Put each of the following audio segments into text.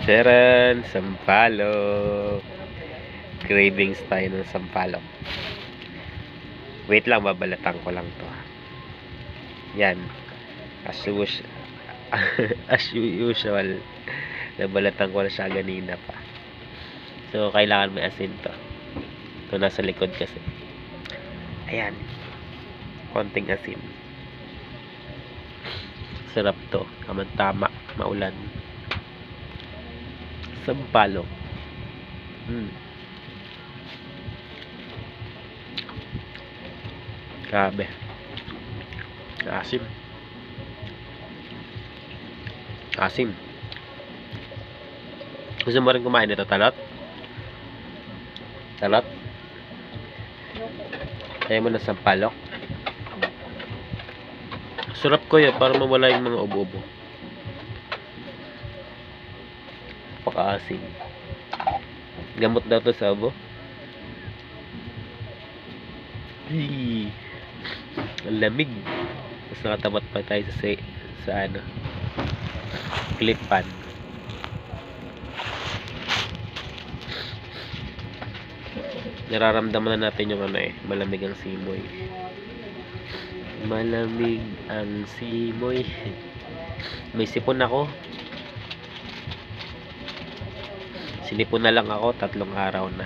Charan! Sampalok! Cravings tayo ng sampalok. Wait lang, babalatan ko lang to. Yan. As usual, as usual, nabalatan ko na siya ganina pa. So, kailangan may asin to. Ito nasa likod kasi. Ayan. Konting asin. Sarap to. Tama, maulan. Sampalok. Grabe. Asim. Asim. Gusto mo rin kumain nito, talot? Talot? Kaya mo na sampalok? Sarap ko yan para mawala yung mga ubo-ubo. Paka-asim. Gamot daw to sa ubo. Ang lamig. Tapos nakatapat pa tayo sa ano, clip pan. Nararamdaman na natin yung ano malamig ang simoy. Malamig ang simoy. May sipon ako. Sinipon na lang ako 3 araw na.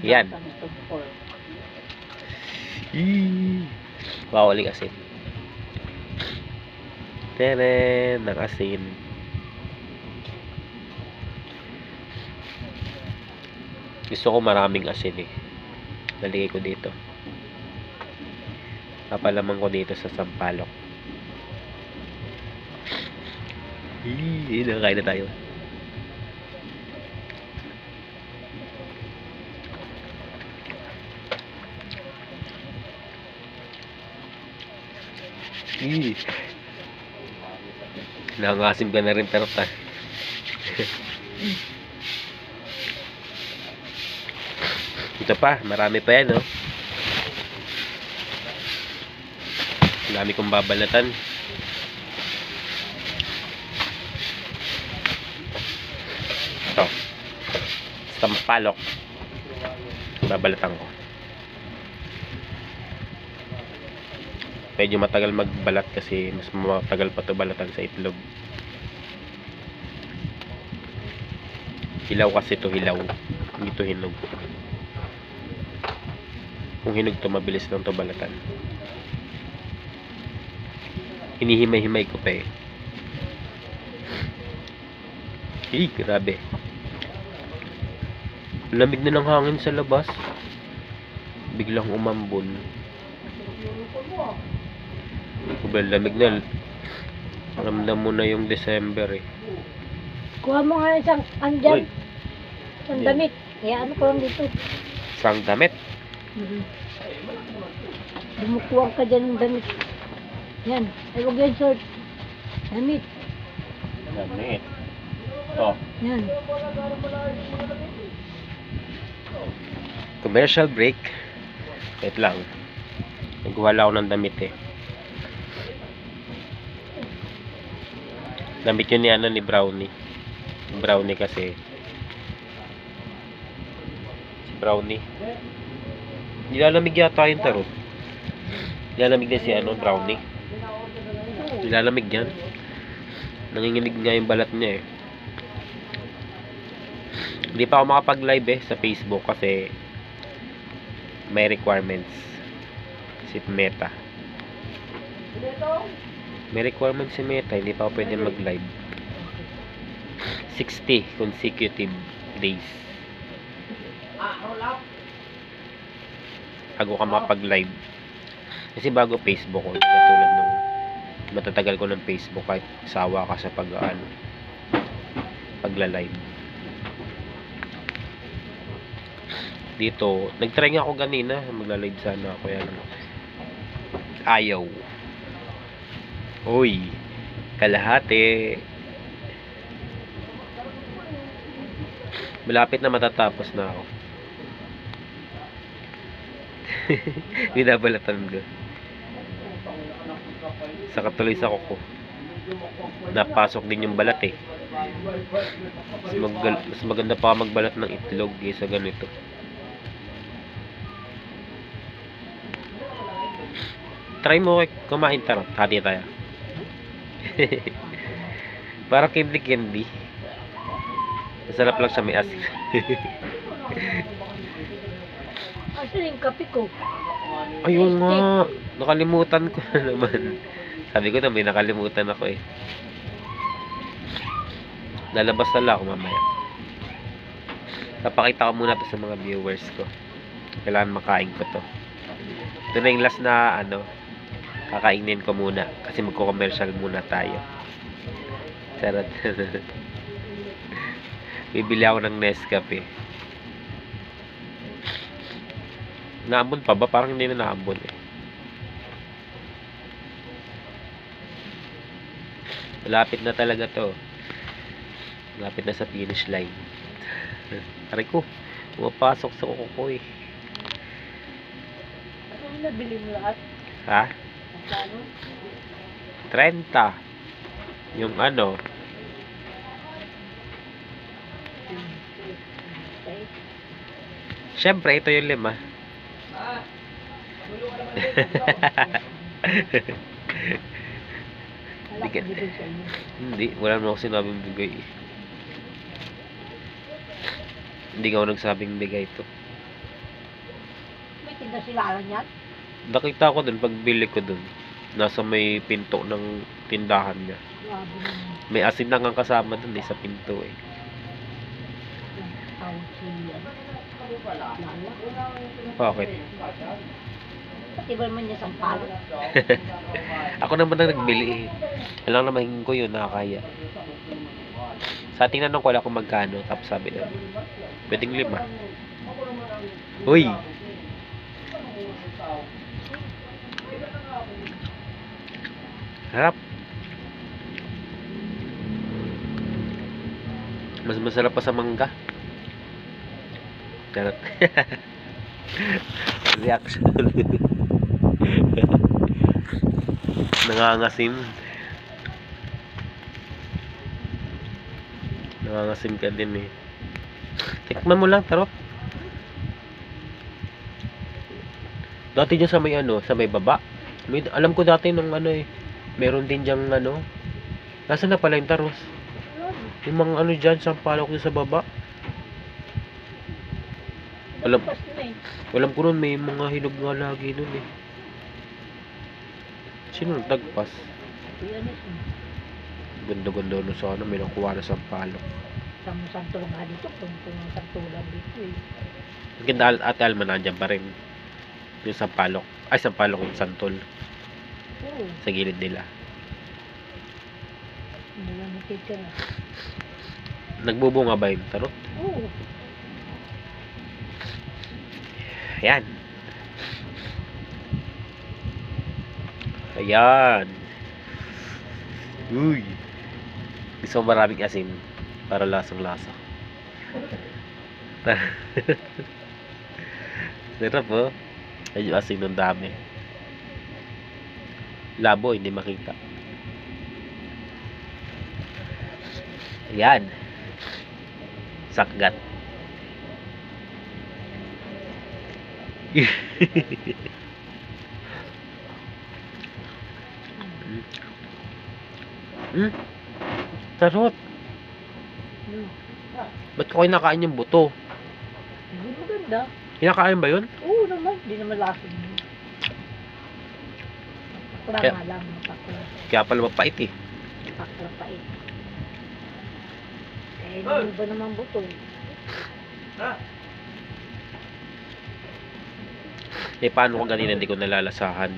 Yan. Wow, uling asin. Teren, ng asin. Gusto ko maraming asin Naligay ko dito. Papalamang ko dito sa sampalok. Nakain na tayo. Nangasim ka na rin tarta. Ito pa, marami pa yan Marami kong babalatan. Ito, sampalok. Babalatan ko. Medyo matagal magbalat kasi mas matagal pa ito balatan sa itlog. Hilaw kasi ito, hilaw. Hindi ito hinog. Kung hinog ito, mabilis lang ito balatan. Hinihimay-himay ko pa grabe. Lamig na ng hangin sa labas. Biglang umambon. Sobrang lamig na. Ramdam mo na yung December Kuha mo nga isang andyan. Isang damit. Kaya ano ko lang dito. Isang damit? Dumukuwang ka dyan ng damit. Yan. Ay, huwag yan short. Damit. Damit. Ito. Yan. Commercial break. Wait lang. Nagwala ako ng damit Damit yun ni Brownie. Brownie kasi. Si Brownie. Nilalamig yata yung tarot. Nilalamig na si Brownie. Nilalamig yan. Nanginginig nga yung balat niya Hindi pa ako makapag-live sa Facebook kasi may requirements si Meta. May requirements si Meta, hindi pa ako pwede mag-live. 60 consecutive days. Bago ka makapag-live. Kasi bago Facebook ko, katulad nung matatagal ko ng Facebook kahit sawa ka sa pagla-live. Dito, nag-try nga ako ganina, magla-live sana ako yan. Ayaw. Uy, kalahati. Malapit na matatapos na ako. Binabalatan ko. Saka tuloy sa kuko. Napasok din yung balat eh. Mas maganda pa magbalat ng itlog kaysa ganito. Try mo kumain tarot. Hati tayo. Parang candy. Masarap lang siya, may asin. Asan yung kape ko? Ayun nga. Nakalimutan ko na naman. Sabi ko na may nakalimutan ako eh. Lalabas na lang ako mamaya. Napakita ko muna to sa mga viewers ko. Kailangan makain ko to. Ito na yung last na kakainin ko muna. Kasi magko-commercial muna tayo. Charot. Bibili ako ng Nescafe. Naambon pa ba? Parang hindi na naambon eh. Malapit na talaga to. Malapit na sa finish line. Aray ko. Pumapasok sa kuko ko eh. Ano nabili mo lahat? Ha? Ano? 30. Yung ano. Siyempre, ito yung 5. Wala akong bigay sa inyo. Hindi, wala naman ako sinabing bigay eh. Hindi nga ako nagsabing bigay ito. May tinda sila yan? Nakita ko dun, pagbili ko dun. Nasa may pinto ng tindahan niya. Grabe naman. May asin na nga kasama dun eh, sa pinto eh. Tawag si Lala. Bakit? Pati ba naman niya sa palo? Ako naman ang nagbili eh. Alam naman ko yun, nakakaya. Sa tinanong ko lang kung magkano, tapos sabi na, pwedeng 5. Uy! Harap! Mas masarap pa sa mangga. Charot. Reaction. Nangangasim. Nangangasim ka din eh. Tikman mo lang, tarot. Dati dyan sa may sa may baba. Alam ko dati nung meron din dyang Nasaan na pala yung taros? Yung mga dyan, sampalok dyan sa baba. Alam ko nun, may mga hinog nga lagi nun eh. Sino nagtagpas? Ganda-ganda nun sa may nakuha na sampalok. Santol nga dito, kung santulan dito eh. Ang ganda Ate Alma nandiyan pa rin. Yung sampalok. Ay, sampalok yung santol. Oo. Sa gilid nila. Hindi lang natitira. Nagbubunga ba yung tarot? Oo. Ayan. Ayan. Uy. Gusto mo maraming asin para lasang-lasa. Sarap oh. Ay, yung asin ng dami. Labo, hindi makita. Ayan. Sakgat. Tarot. Ba't ko kinakain yung buto? Hindi maganda. Kinakain ba yun? Oo naman, hindi naman lasing. Pakla Kaya- nga lang, pakla. Kaya pala mapait eh. Pakla pa eh. Hindi ba naman buto? Eh, paano kung ganina hindi ko nalalasahan?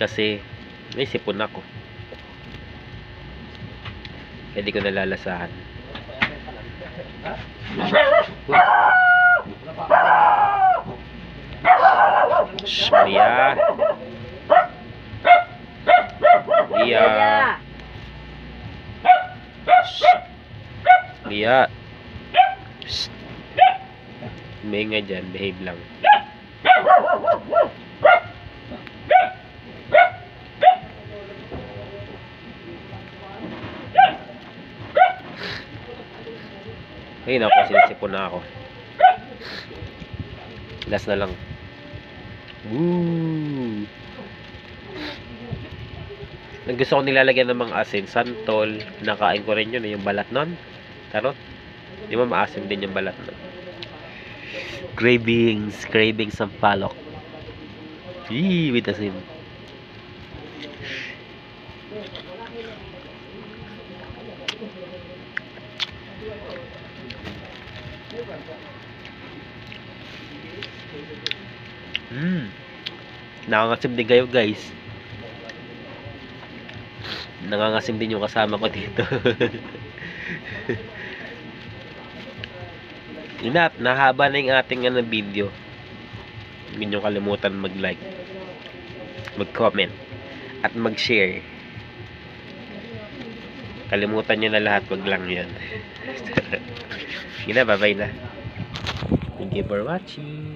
Kasi, may sipon ako. Kaya hindi ko nalalasahan. Shh, Maria. Maria. Shh. Maria. Shh. May nga dyan, behave lang. Ayun ako, sinisipon na ako. Last na lang. Woo! Gusto ko nilalagyan ng mga asin, santol. Nakain ko rin yun, yung balat nun. Tarot. Di ba maasim din yung balat nun? Cravings ng palok. Yee, with asin. Nangangasim din kayo, guys. Nangangasim din yung kasama ko dito. Inap, nahaba na yung ating video. Hindi nyo kalimutan mag-like, mag-comment, at mag-share. Kalimutan nyo na lahat, wag lang yan. Bye-bye na. Thank you for watching.